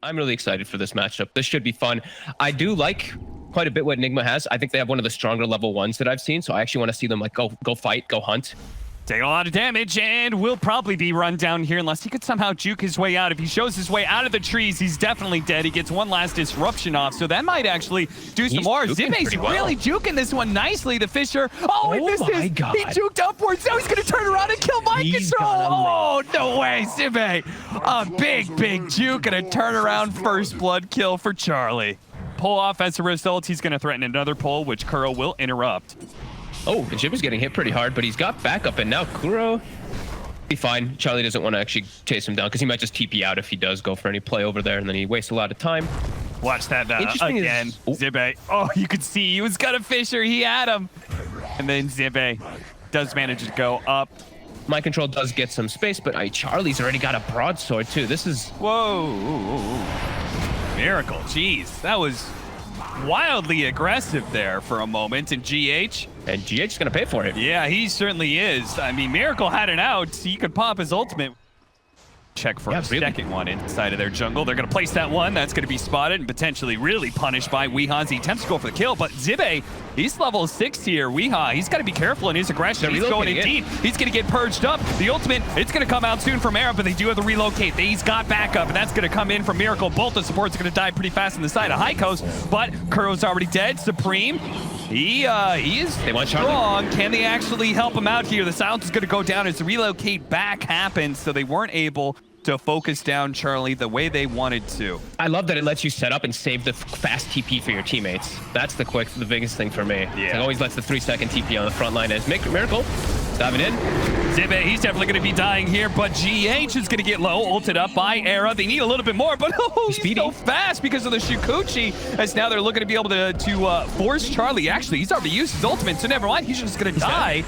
I'm really excited for this matchup. This should be fun. I do like quite a bit what Nigma has. I think they have one of the stronger level 1s that I've seen, so I actually want to see them like go fight, go hunt. Taking a lot of damage and will probably be run down here unless he could somehow juke his way out. If he shows his way out of the trees, he's definitely dead. He gets one last disruption off, so that might actually do some more. Zibe's really juking this one nicely. The Fisher, he missed his. He juked upwards. Now he's going to turn around and kill Mind Control. Oh, no way, Zibe. A big juke and a turnaround first blood kill for Charlie. Pull off as a result. He's going to threaten another pull, which Kuro will interrupt. Oh, and Jib is getting hit pretty hard, but he's got backup, and now Kuro be fine. Charlie doesn't want to actually chase him down because he might just TP out if he does go for any play over there, and then he wastes a lot of time. Watch that again. Zibe. Oh, you could see he was got a Fisher. He had him. And then Zibe does manage to go up. Mind Control does get some space, but Charlie's already got a broadsword too. This is... Whoa. Miracle. Jeez, that was wildly aggressive there for a moment. And GH is going to pay for it. Yeah, he certainly is. I mean, Miracle had it out. He could pop his ultimate. Check for a second one inside of their jungle. They're going to place that one. That's going to be spotted and potentially really punished by Weehaw. He attempts to go for the kill, but Zibe, he's level 6 here. Weehaw, he's got to be careful in his aggression. He's going in deep. He's going to get purged up. The ultimate, it's going to come out soon from Era, but they do have to relocate. He's got backup, and that's going to come in from Miracle. Both the supports are going to die pretty fast on the side of High Coast, but Kuro's already dead. Supreme, he is strong. Can they actually help him out here? The silence is going to go down as the relocate back happens, so they weren't able to focus down Charlie the way they wanted to. I love that it lets you set up and save the fast TP for your teammates. That's the biggest thing for me. Yeah. It always lets the 3-second TP on the front line as Miracle diving in. Zibe, he's definitely going to be dying here, but GH is going to get low, ulted up by Era. They need a little bit more, but he's so fast because of the Shikuchi, as now they're looking to be able to force Charlie. Actually, he's already used his ultimate, so never mind. He's just going to die.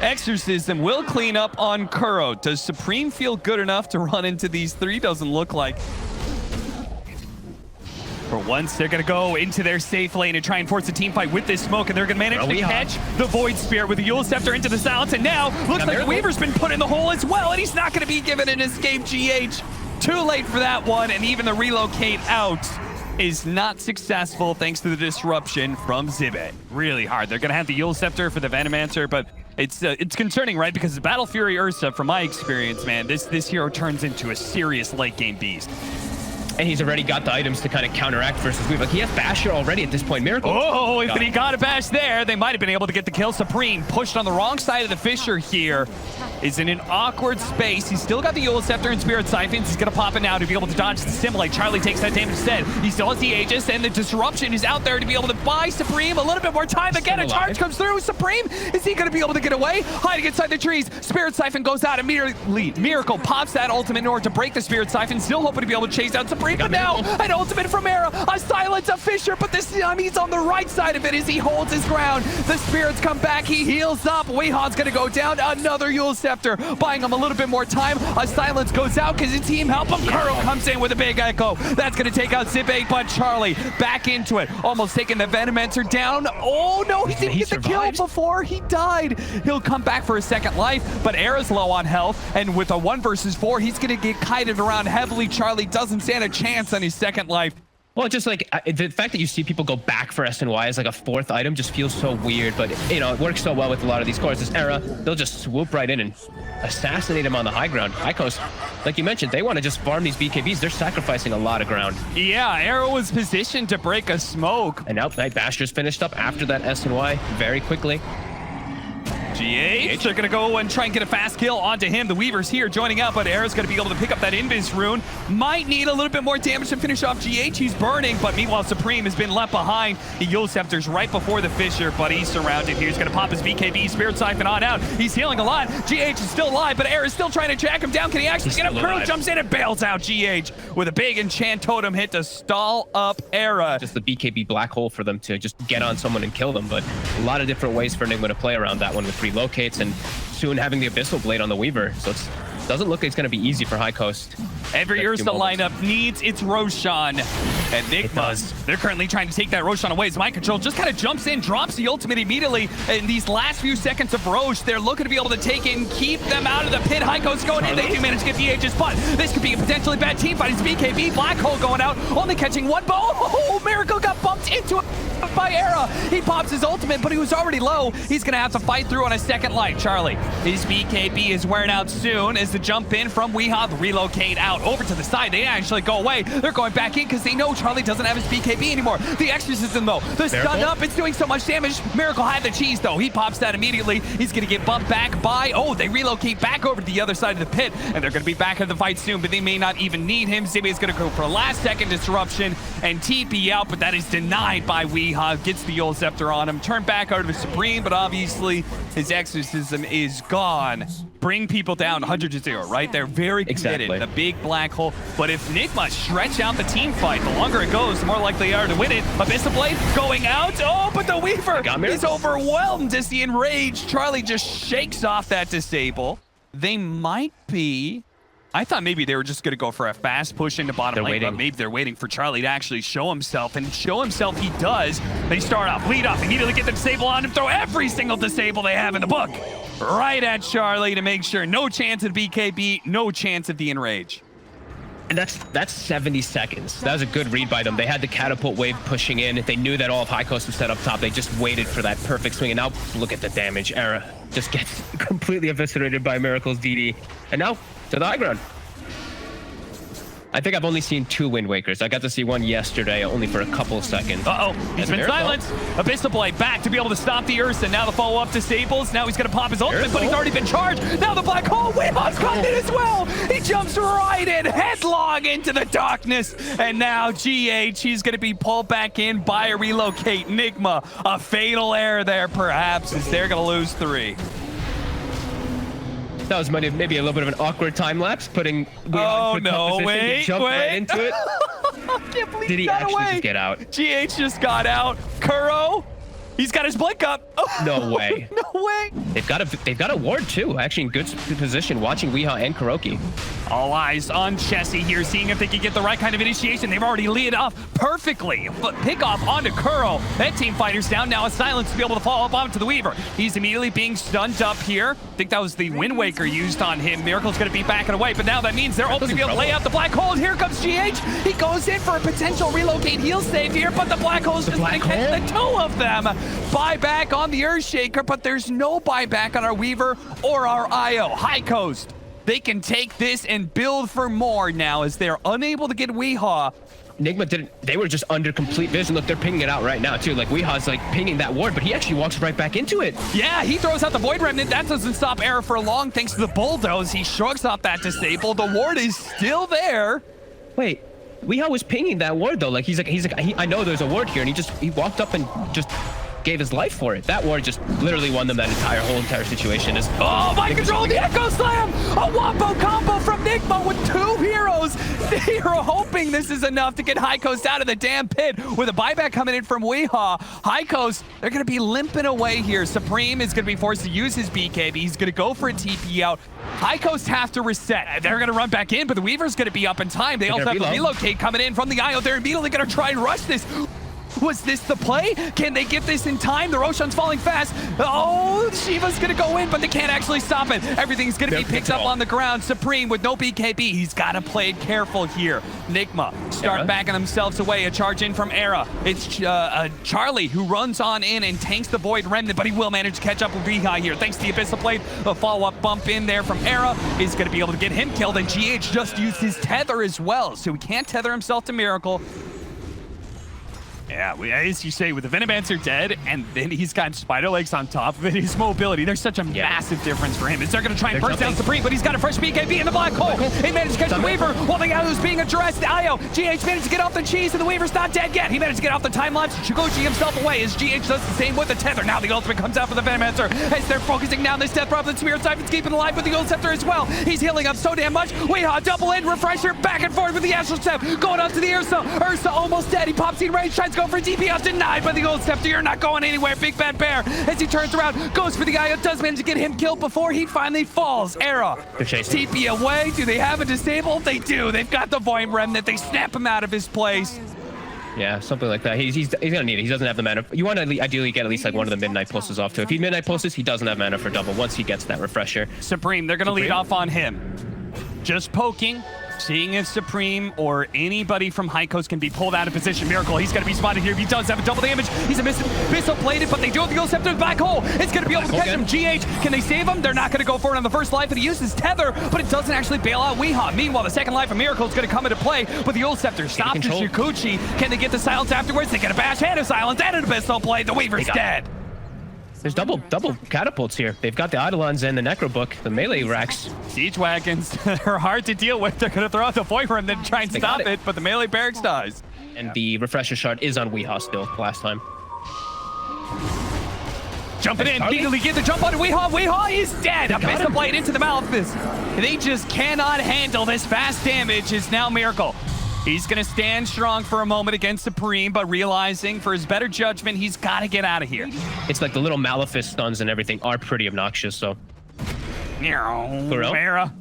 Exorcism will clean up on Kuro. Does Supreme feel good enough to run into these three? Doesn't look like. For once, they're going to go into their safe lane and try and force a team fight with this smoke, and they're going to manage to catch the Void Spirit with the Eul Scepter into the silence, and now looks like the Weaver's been put in the hole as well, and he's not going to be given an escape. GH, too late for that one, and even the relocate out is not successful thanks to the disruption from Zibe. Really hard. They're going to have the Eul Scepter for the Venomancer, but it's concerning, right? Because the Battle Fury Ursa, from my experience, man, this hero turns into a serious late game beast. And he's already got the items to kind of counteract versus Weaver. Like, he has Basher already at this point. Miracle. Oh, if he got a Bash there, they might have been able to get the kill. Supreme pushed on the wrong side of the Fisher here. Is in an awkward space. He's still got the Eul Scepter and Spirit Siphons. He's going to pop it now to be able to dodge the Simulate. Charlie takes that damage instead. He still has the Aegis, and the Disruption is out there to be able to buy Supreme a little bit more time. Again, a charge comes through. Supreme, is he going to be able to get away? Hiding inside the trees. Spirit Siphon goes out immediately. Miracle pops that ultimate in order to break the Spirit Siphon. Still hoping to be able to chase down Supreme, but now an ultimate from Era. A silence of Fisher, but this time he's on the right side of it as he holds his ground. The Spirits come back. He heals up. Weeha's going to go down. Another Eul Scepter, buying him a little bit more time. A silence goes out because his team help him. Kuro comes in with a big echo. That's going to take out Zibe, but Charlie back into it. Almost taking the Venomancer down. Oh no, he didn't get the kill before he died. He'll come back for a second life, but Era's low on health, and with a 1 versus 4, he's going to get kited around heavily. Charlie doesn't stand a chance on his second life. Well, just like the fact that you see people go back for SNY as like a 4th item just feels so weird, but you know, it works so well with a lot of these cores. This Era, they'll just swoop right in and assassinate him on the high ground. High Coast, like you mentioned, they want to just farm these BKBs. They're sacrificing a lot of ground. Yeah, Era was positioned to break a smoke. And now Basher's finished up after that SNY very quickly. GH, they're going to go and try and get a fast kill onto him. The Weaver's here joining up, but Era's going to be able to pick up that Invis rune. Might need a little bit more damage to finish off GH. He's burning, but meanwhile, Supreme has been left behind. The Eul Scepter's right before the Fisher, but he's surrounded here. He's going to pop his BKB, Spirit Siphon on out. He's healing a lot. GH is still alive, but Era's still trying to track him down. Can he actually get him? Kuro jumps in and bails out GH with a big enchant totem hit to stall up Era. Just the BKB black hole for them to just get on someone and kill them, but a lot of different ways for Enigma to play around that one with relocates and soon having the Abyssal Blade on the Weaver. So it doesn't look like it's going to be easy for High Coast. Every Ursa lineup needs its Roshan. And Nigma, they're currently trying to take that Roshan away. His mind control just kind of jumps in, drops the ultimate immediately. In these last few seconds of Rosh, they're looking to be able to take it and keep them out of the pit. Heiko's going in. They do manage to get DH's punt. This could be a potentially bad team fight. It's BKB. Black Hole going out, only catching one bow. Oh, Miracle got bumped into it by Era. He pops his ultimate, but he was already low. He's going to have to fight through on a second light. Charlie, his BKB is wearing out soon as the jump in from Weehaw relocate out over to the side. They actually go away. They're going back in because they know Charlie doesn't have his BKB anymore. The Exorcism, though, the stun up, it's doing so much damage. Miracle had the cheese, though. He pops that immediately. He's going to get bumped back by, oh, they relocate back over to the other side of the pit, and they're going to be back in the fight soon, but they may not even need him. Zibi is going to go for a last-second disruption and TP out, but that is denied by Weehaw. Gets the Yule Scepter on him. Turn back over to Supreme, but obviously his Exorcism is gone. Bring people down 100-0, right? They're very committed. The big black hole. But if Nigma stretch out the team fight, the longer it goes, the more likely they are to win it. Abyssal Blade going out. Oh, but the Weaver is overwhelmed as the enraged Charlie just shakes off that disable. They might be... I thought maybe they were just going to go for a fast push into bottom lane, but maybe they're waiting for Charlie to actually show himself, and show himself he does. They start off, lead up, immediately get the disable on him, throw every single disable they have in the book right at Charlie to make sure no chance of BKB, no chance of the enrage. And that's 70 seconds. That was a good read by them. They had the catapult wave pushing in. They knew that all of High Coast was set up top. They just waited for that perfect swing. And now look at the damage. Era just gets completely eviscerated by Miracle's DD. And now to the high ground. I think I've only seen 2 Wind Wakers. I got to see one yesterday, only for a couple of seconds. Uh-oh, he's been silenced. Abyssal Blade back to be able to stop the Ursa. Now the follow-up disables. Now he's going to pop his ultimate, but he's already been charged. Now the black hole. Weehaw's coming in as well. He jumps right in, headlong into the darkness. And now GH, he's going to be pulled back in by a relocate. Nigma, a fatal error there perhaps, as they're going to lose 3. That was maybe a little bit of an awkward time lapse, putting. Oh no! Wait! Right into it. I can't believe Did he actually just get out? GH just got out. Kuro, he's got his blink up. Oh, no way! No way! They've got a ward too. Actually, in good position, watching Weehaw and Kuroki. All eyes on Chessie here, seeing if they can get the right kind of initiation. They've already lead off perfectly, but pick off onto Kuro. That team fighter's down now. A silence to be able to follow up onto the Weaver. He's immediately being stunned up here. I think that was the Wind Waker used on him. Miracle's going to be backing away, but now that means they're open to be able to lay out the black hole. And here comes GH. He goes in for a potential relocate heal save here, but the black hole's just going to catch the 2 of them. Buyback on the Earthshaker, but there's no buyback on our Weaver or our IO. High Coast. They can take this and build for more now as they're unable to get Weehaw. Nigma didn't. They were just under complete vision. Look, they're pinging it out right now too. Like Weehaw's like pinging that ward, but he actually walks right back into it. Yeah, he throws out the Void Remnant. That doesn't stop Error for long thanks to the bulldoze. He shrugs off that disable. The ward is still there. Wait, Weehaw was pinging that ward though. Like he's like I know there's a ward here, and he walked up and just gave his life for it. That ward just literally won them that whole entire situation. Oh, my control, the Echo Slam! A wombo combo from Nigma with 2 heroes. They are hoping this is enough to get High Coast out of the damn pit with a buyback coming in from Weehaw. High Coast, they're going to be limping away here. Supreme is going to be forced to use his BKB. He's going to go for a TP out. High Coast have to reset. They're going to run back in, but the Weaver's going to be up in time. They also have to relocate coming in from the IO. They're immediately going to try and rush this. Was this the play? Can they get this in time? The Roshan's falling fast. Oh, Shiva's gonna go in, but they can't actually stop it. Everything's gonna be picked up on the ground. Supreme with no BKB. He's gotta play it careful here. Nigma start backing themselves away. A charge in from Era. It's Charlie who runs on in and tanks the Void Remnant, but he will manage to catch up with Weehaw here. Thanks to the Abyssal Blade. A follow-up bump in there from Era is gonna be able to get him killed, and GH just used his tether as well, so he can't tether himself to Miracle. Yeah, as you say, with the Venomancer dead, and then he's got spider legs on top of it, his mobility, there's such a massive difference for him. They're going to try and burst down Supreme, but he's got a fresh BKB in the black hole. He managed to catch the Weaver while the guy who's being addressed. IO, GH managed to get off the cheese, and the Weaver's not dead yet. He managed to get off the time lapse. Shugochi himself away as GH does the same with the tether. Now the ultimate comes out for the Venomancer as they're focusing down this death drop. The Spirit Siphon's keeping alive with the Gold Scepter as well. He's healing up so damn much. Weehaw, double in, refresher, back and forth with the Astral Step. Going up to the Ursa. Ursa almost dead. He pops in range, tries Tries to go for DP out, denied by the Gold Scepter. You're not going anywhere, Big Bad Bear. As he turns around, goes for the guy who does manage to get him killed before he finally falls. Era, They're chasing. TP away. Do they have a disable? They do. They've got the Void Remnant. They snap him out of his place. Yeah, something like that. He's gonna need it. He doesn't have the mana. You want to ideally get at least like one of the midnight pulses off too. If he midnight pulses, he doesn't have mana for double once he gets that refresher. Supreme, they're gonna lead off on him. Just poking, seeing if Supreme or anybody from High Coast can be pulled out of position. Miracle, he's gonna be spotted here. He does have a double damage. He's a missile bladed, but they do have the Gold Scepter in the black hole. It's gonna be able to catch him. GH, can they save him? They're not gonna go for it on the first life, and he uses Tether, but it doesn't actually bail out Weehaw. Meanwhile, the second life of Miracle is gonna come into play, but the Gold Scepter stops the Shukuchi. Can they get the silence afterwards? They get a bash and a silence and an abyssal blade. The Weaver's dead. There's double catapults here. They've got the Eidolons and the Necro Book, the melee racks. Siege wagons, they're hard to deal with. They're gonna throw out the Void Rim, then try and stop it, but the melee barracks dies. And the refresher shard is on Weehaw still, last time. Jumping in, immediately get the jump on Weehaw. Weehaw is dead. A missile blade into the mouth. They just cannot handle this fast damage. Is now Miracle. He's going to stand strong for a moment against Supreme, but realizing for his better judgment, he's got to get out of here. It's like the little Malefice stuns and everything are pretty obnoxious, so. Era.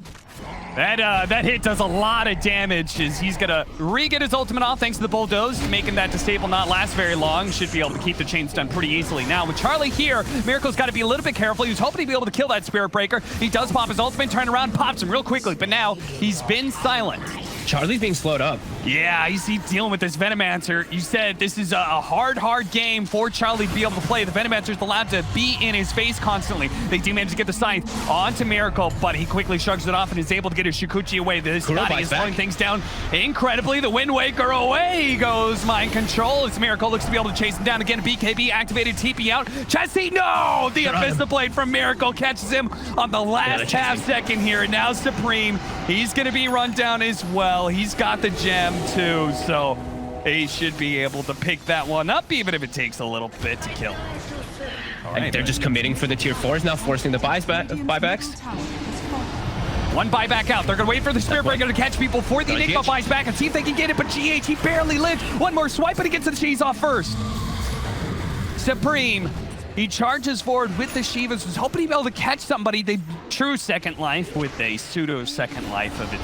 That hit does a lot of damage as he's going to re-get his ultimate off thanks to the Bulldoze, making that disable not last very long. Should be able to keep the chain stun pretty easily. Now, with Charlie here, Miracle's got to be a little bit careful. He was hoping to be able to kill that Spirit Breaker. He does pop his ultimate, turn around, pops him real quickly, but now he's been silent. Charlie's being slowed up. Yeah, he's dealing with this Venomancer. You said this is a hard game for Charlie to be able to play. The Venomancer's allowed to be in his face constantly. They do manage to get the scythe onto Miracle, but he quickly shrugs it off and is able to get his Shukuchi away. This Scotty is slowing things down incredibly. The Wind Waker away goes Mind Control. As Miracle looks to be able to chase him down again. BKB activated, TP out. Chessie, no! The Abyssal Blade from Miracle catches him on the last half second here. And now Supreme, he's going to be run down as well. He's got the gem too, so he should be able to pick that one up, even if it takes a little bit to kill. All right, and they're just committing for the tier 4s now, forcing the buybacks. One buyback out. They're going to wait for the Spirit Breaker to catch people before the Enigma buys back and see if they can get it, but GH, he barely lived. One more swipe, but he gets the cheese off first. Supreme, he charges forward with the Shivas, was hoping he'd be able to catch somebody. The true second life with a pseudo second life of it.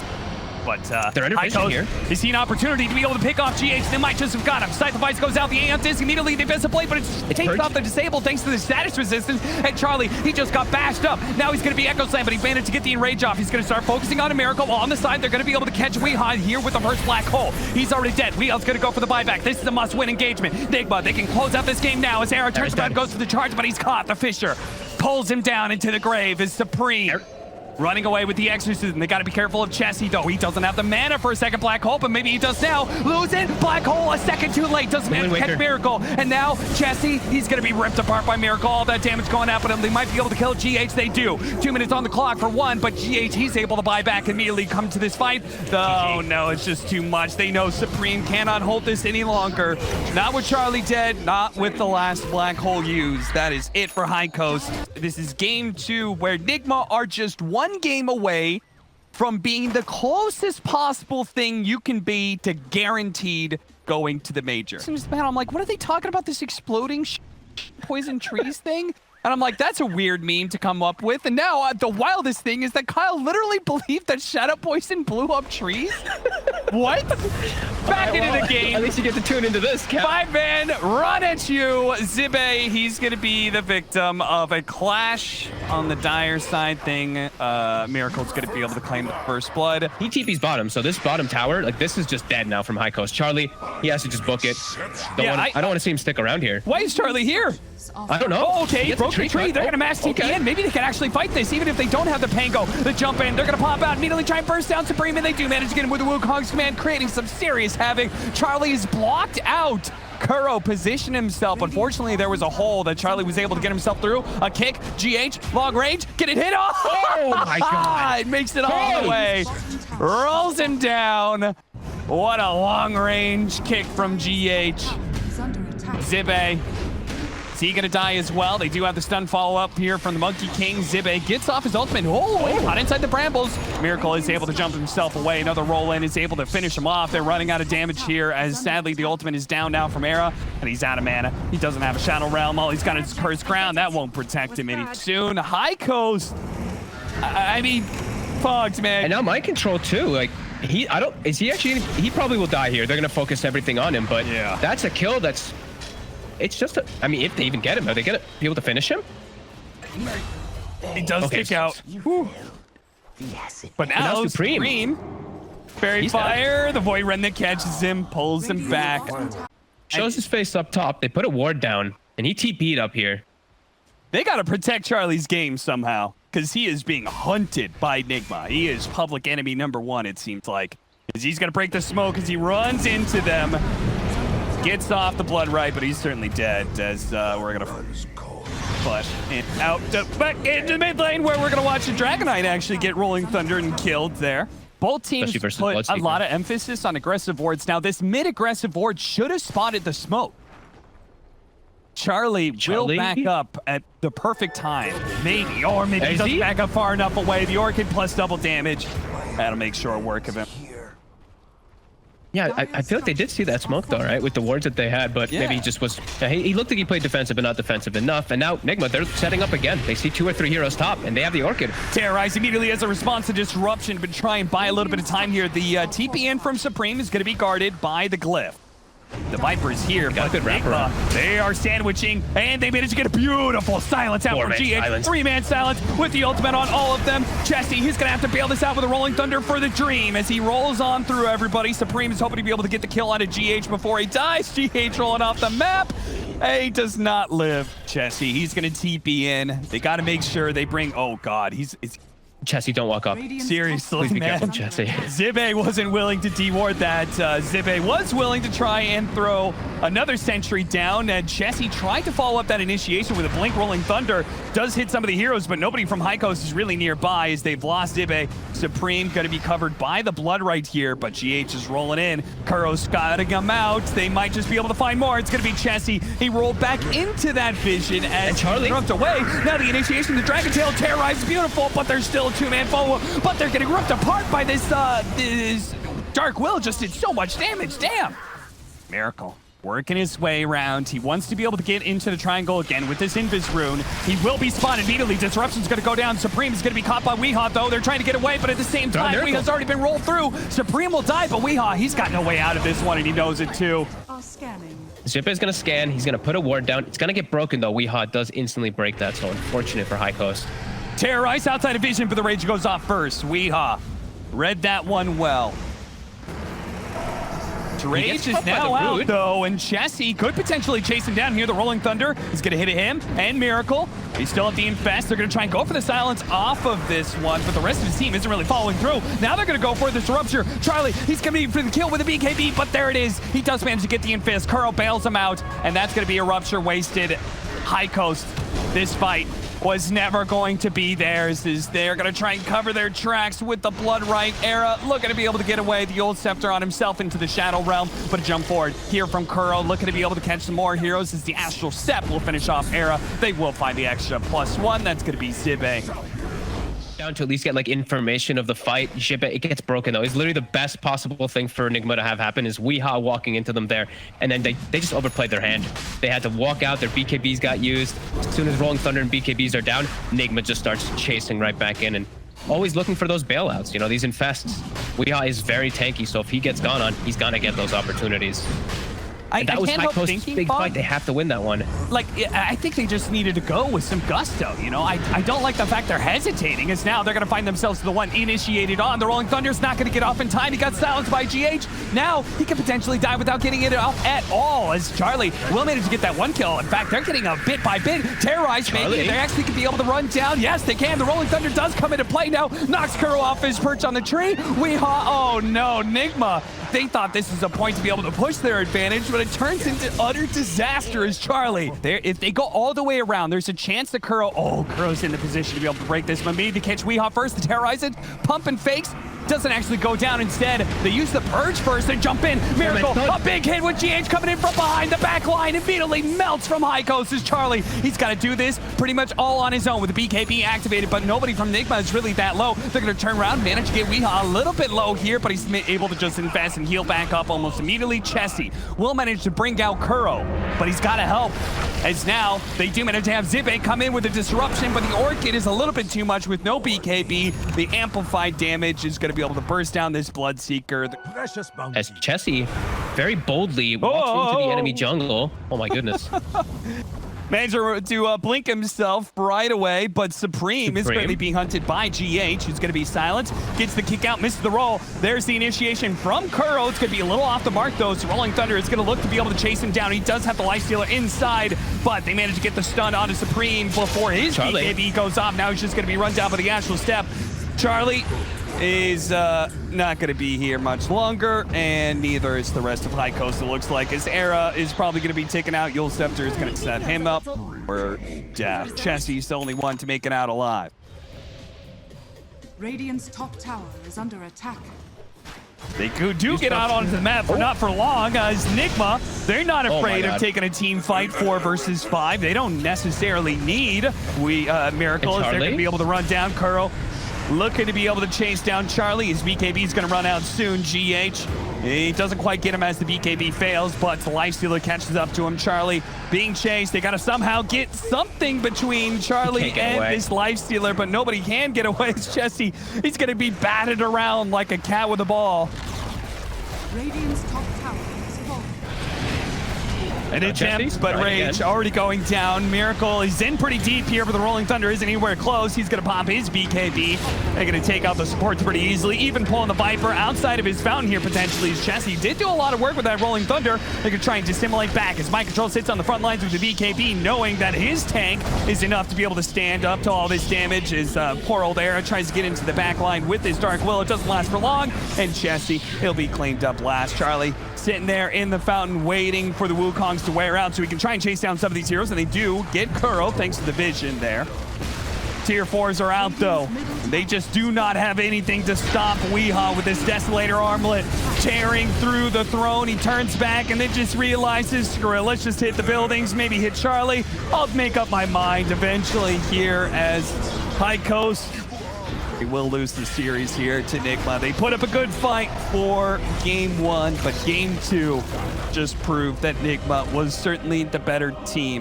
But they're under vision here. They see an opportunity to be able to pick off GH. They might just have got him. Scythe Device goes out. The Aeon Disc immediately. They miss a blade, but it takes off the disable thanks to the status resistance. And Charlie, he just got bashed up. Now he's going to be Echo Slam, but he managed to get the Enrage off. He's going to start focusing on a Miracle. While on the side, they're going to be able to catch Weehaw here with the first black hole. He's already dead. Weehaw's going to go for the buyback. This is a must-win engagement. Nigma, they can close out this game now as Aaron turns around, goes for the charge, but he's caught. The Fisher pulls him down into the grave as Supreme running away with the Exorcism. They got to be careful of Chessie, though. He doesn't have the mana for a second black hole, but maybe he does now. Lose it. Black hole a second too late. Doesn't manage to catch Miracle. And now Chessie, he's going to be ripped apart by Miracle. All that damage going out, but they might be able to kill GH. They do. 2 minutes on the clock for one, but GH, he's able to buy back immediately, come to this fight. Oh, no, it's just too much. They know Supreme cannot hold this any longer. Not with Charlie dead, not with the last black hole used. That is it for High Coast. This is game 2, where Nigma are just one game away from being the closest possible thing you can be to guaranteed going to the major. Man, I'm like, what are they talking about, this exploding poison trees thing? And I'm like, that's a weird meme to come up with. And now the wildest thing is that Kyle literally believed that Shadow Poison blew up trees. What? Back into the game. At least you get to tune into this, Cap. 5-man, run at you. Zibe, he's going to be the victim of a clash on the dire side thing. Miracle's going to be able to claim the first blood. He TP's bottom, so this bottom tower, like, this is just dead now from High Coast. Charlie, he has to just book it. I don't want to see him stick around here. Why is Charlie here? I don't know. Oh, okay, he broke the tree. They're going to mass TP in. Maybe they can actually fight this, even if they don't have the Pango. The jump in, they're going to pop out, immediately try and burst down Supreme, and they do manage to get him with the Wukong's command, creating some serious havoc. Charlie is blocked out. Kuro positioned himself. Unfortunately, there was a hole that Charlie was able to get himself through. A kick, GH, long range, get it hit off. Oh my God. It makes it all the way. Rolls him down. What a long range kick from GH. Zibe Is he going to die as well? They do have the stun follow-up here from the Monkey King. Zibe gets off his ultimate. Oh, not inside the brambles. Miracle is able to jump himself away. Another roll-in is able to finish him off. They're running out of damage here as sadly the ultimate is down now from Era, and he's out of mana. He doesn't have a Shadow Realm. All he's got is Cursed Crown. That won't protect him any soon. High Coast. I mean, fucked, man. And now mind control too. Like he probably will die here. They're gonna focus everything on him, but yeah, that's a kill. It's just a, I mean, if they even get him, are they gonna be able to finish him? He does kick out. Whew. But now Supreme. Fairy Fire, the Void Remnant catches him, pulls him back. Shows his face up top. They put a ward down, and he TP'd up here. They gotta protect Charlie's game somehow, because he is being hunted by Nigma. He is public enemy #1, it seems like. Because he's gonna break the smoke as he runs into them. Gets off the blood right, but he's certainly dead as we're gonna flush and out back into the mid lane where we're gonna watch the Dragonite actually get Rolling Thunder and killed there. Both teams put a lot of emphasis on aggressive wards. Now this mid-aggressive ward should have spotted the smoke. Charlie will back up at the perfect time. Maybe, or maybe he doesn't back up far enough away. The Orchid plus double damage. That'll make short work of him. Yeah, I feel like they did see that smoke though, right? With the wards that they had, but maybe he just was... he looked like he played defensive, but not defensive enough. And now Nigma, they're setting up again. They see 2 or 3 heroes top, and they have the Orchid. Terrorize immediately as a response to disruption, but try and buy a little bit of time here. The TP in from Supreme is going to be guarded by the Glyph. The Viper is here, but Nigma, they are sandwiching, and they managed to get a beautiful silence out from GH. 3-man silence with the ultimate on all of them. Jesse, he's going to have to bail this out with a Rolling Thunder for the Dream as he rolls on through everybody. Supreme is hoping to be able to get the kill on a GH before he dies. GH rolling off the map. He does not live. Jesse, he's going to TP in. They got to make sure they bring... Oh, God. Jesse, don't walk up. Seriously, man. Careful, Jesse. Zibe wasn't willing to deward that. Zibe was willing to try and throw another sentry down, and Jesse tried to follow up that initiation with a Blink Rolling Thunder. Does hit some of the heroes, but nobody from High Coast is really nearby as they've lost Zibe. Supreme going to be covered by the blood right here, but GH is rolling in. Kuro's scouting him out. They might just be able to find more. It's going to be Jesse. He rolled back into that vision as Charlie rumped away. Now the initiation, the Dragon Tail terrorized, beautiful, but there's still a 2-man follow-up, but they're getting ripped apart by this Dark Will. Just did so much damage. Damn. Miracle working his way around. He wants to be able to get into the triangle again with this Invis rune. He will be spotted immediately. Disruption's going to go down. Supreme is going to be caught by Weehaw, though. They're trying to get away, but at the same time, Weehaw's already been rolled through. Supreme will die, but Weehaw, he's got no way out of this one, and he knows it too. Zippe is going to scan. He's going to put a ward down. It's going to get broken, though. Weehaw does instantly break that, so unfortunate for High Coast. Terrorize outside of vision, but the rage goes off first. Weehaw read that one well. Rage is now out, though, and Jesse could potentially chase him down here. The Rolling Thunder is going to hit him, and Miracle. They still have the Infest. They're going to try and go for the silence off of this one, but the rest of his team isn't really following through. Now they're going to go for this Rupture. Charlie, he's going to be for the kill with a BKB, but there it is. He does manage to get the Infest. Kuro bails him out, and that's going to be a Rupture wasted. High Coast, this fight was never going to be theirs, as they're going to try and cover their tracks with the Blood Right. Era looking to be able to get away. The old Scepter on himself into the Shadow Realm, but a jump forward here from Kuro, looking to be able to catch some more heroes as the Astral Step will finish off Era. They will find the extra +1. That's going to be Zibe. Down to at least get like information of the fight. Zippe, it gets broken though. It's literally the best possible thing for Enigma to have happen is Weehaw walking into them there, and then they just overplayed their hand. They had to walk out. Their BKBs got used. As soon as Rolling Thunder and BKBs are down, Enigma just starts chasing right back in and always looking for those bailouts. You know, these infests. Weehaw is very tanky, so if he gets gone on, he's gonna get those opportunities. That was High Coast's big fight. They have to win that one. Like, I think they just needed to go with some gusto, you know? I don't like the fact they're hesitating, as now they're going to find themselves the one initiated on. The Rolling Thunder's not going to get off in time. He got silenced by GH. Now, he could potentially die without getting it off at all, as Charlie will manage to get that one kill. In fact, they're getting a bit by bit. Terrorize, maybe. They actually could be able to run down. Yes, they can. The Rolling Thunder does come into play now. Knocks Kuro off his perch on the tree. Weehaw, oh no, Nigma. They thought this was a point to be able to push their advantage, but it turns into utter disaster as Charlie. If they go all the way around, there's a chance that Kuro's in the position to be able to break this. But maybe to catch Weehaw first, to terrorize it, pump and fakes. doesn't actually go down. Instead, they use the Purge first and jump in. Miracle, a big hit with GH coming in from behind. The back line immediately melts from High Coast as Charlie. He's got to do this pretty much all on his own with the BKB activated, but nobody from Nigma is really that low. They're going to turn around, manage to get Weehaw a little bit low here, but he's able to just invest and heal back up almost immediately. Chessie will manage to bring out Kuro, but he's got to help, as now they do manage to have Zibe come in with a disruption, but the Orchid is a little bit too much with no BKB. The amplified damage is going to be able to burst down this Bloodseeker. As Chessie very boldly walks into the enemy jungle. Oh my goodness. Managed to blink himself right away, but Supreme is currently being hunted by GH, who's going to be silent. Gets the kick out, misses the roll. There's the initiation from Kuro. It's going to be a little off the mark, though, so Rolling Thunder is going to look to be able to chase him down. He does have the Lifestealer inside, but they managed to get the stun onto Supreme before his BKB goes off. Now he's just going to be run down by the Astral Step. Charlie is not going to be here much longer, and neither is the rest of High Coast. It looks like his Era is probably going to be taken out. Yule Scepter is going to set him up. Or, yeah, Chessie's the only one to make it out alive. Radiant's top tower is under attack. They do get out onto the map, but not for long, as Nigma, they're not afraid of taking a team fight 4 versus 5. They don't necessarily need Miracle, as they're going to be able to run down Kuro. Looking to be able to chase down Charlie. His BKB is going to run out soon. GH, he doesn't quite get him as the BKB fails, but the Lifestealer catches up to him. Charlie being chased. They got to somehow get something between Charlie and this Lifestealer, but nobody can get away. It's Chessie. He's going to be batted around like a cat with a ball. Radiant's top tower is falling. An attempt, but Rage already going down. Miracle is in pretty deep here, but the Rolling Thunder isn't anywhere close. He's going to pop his BKB. They're going to take out the supports pretty easily, even pulling the Viper outside of his fountain here potentially. Chessie did do a lot of work with that Rolling Thunder. They're going to try and dissimulate back as Mind Control sits on the front lines with the BKB, knowing that his tank is enough to be able to stand up to all this damage. As poor old Era tries to get into the back line with his Dark Will. It doesn't last for long, and Chessie, he'll be cleaned up last. Charlie sitting there in the fountain waiting for the Wukongs to wear out so he can try and chase down some of these heroes, and they do get Kuro thanks to the vision there. Tier 4s are out though. They just do not have anything to stop Weehaw with this Desolator Armlet tearing through the throne. He turns back and then just realizes, screw it, let's just hit the buildings, maybe hit Charlie. I'll make up my mind eventually here as High Coast. They will lose the series here to Nigma. They put up a good fight for game 1, but game 2 just proved that Nigma was certainly the better team.